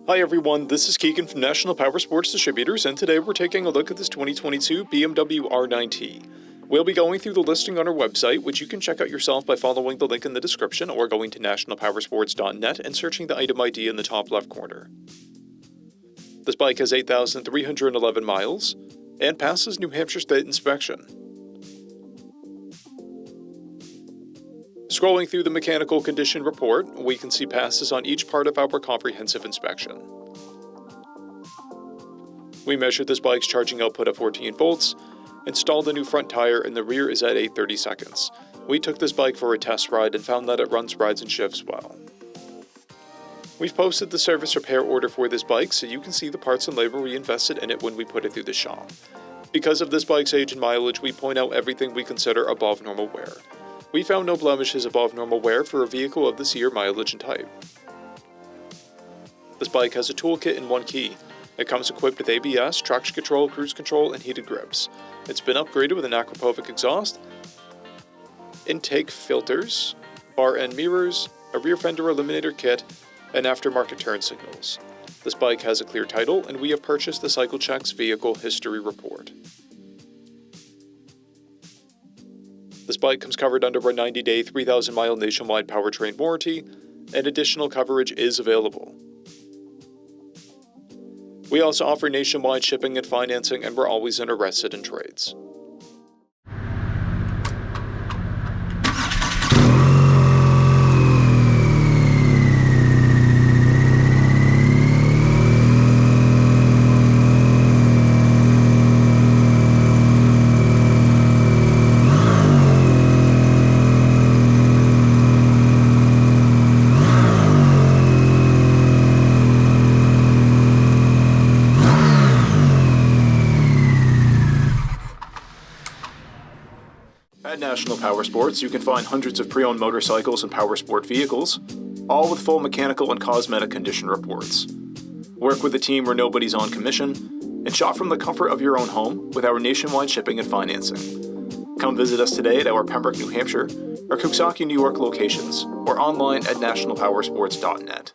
Hi everyone, this is Keegan from National Powersports Distributors, and today we're taking a look at this 2022 BMW R9T. We'll be going through the listing on our website, which you can check out yourself by following the link in the description or going to nationalpowersports.net and searching the item ID in the top left corner. This bike has 8,311 miles and passes New Hampshire State inspection. Scrolling through the mechanical condition report, we can see passes on each part of our comprehensive inspection. We measured this bike's charging output at 14 volts, installed a new front tire, and the rear is at 830 seconds. We took this bike for a test ride and found that it runs, rides, and shifts well. We've posted the service repair order for this bike so you can see the parts and labor we invested in it when we put it through the shop. Because of this bike's age and mileage, we point out everything we consider above normal wear. We found no blemishes above normal wear for a vehicle of this year, mileage, and type. This bike has a toolkit and one key. It comes equipped with ABS, traction control, cruise control, and heated grips. It's been upgraded with an Aquapovic exhaust, intake filters, bar end mirrors, a rear fender eliminator kit, and aftermarket turn signals. This bike has a clear title, and we have purchased the CycleCheck's vehicle history report. This bike comes covered under a 90-day, 3,000-mile nationwide powertrain warranty, and additional coverage is available. We also offer nationwide shipping and financing, and we're always interested in trades. At National Powersports, you can find hundreds of pre-owned motorcycles and powersport vehicles, all with full mechanical and cosmetic condition reports. Work with a team where nobody's on commission, and shop from the comfort of your own home with our nationwide shipping and financing. Come visit us today at our Pembroke, New Hampshire, or Coxsackie, New York locations, or online at nationalpowersports.net.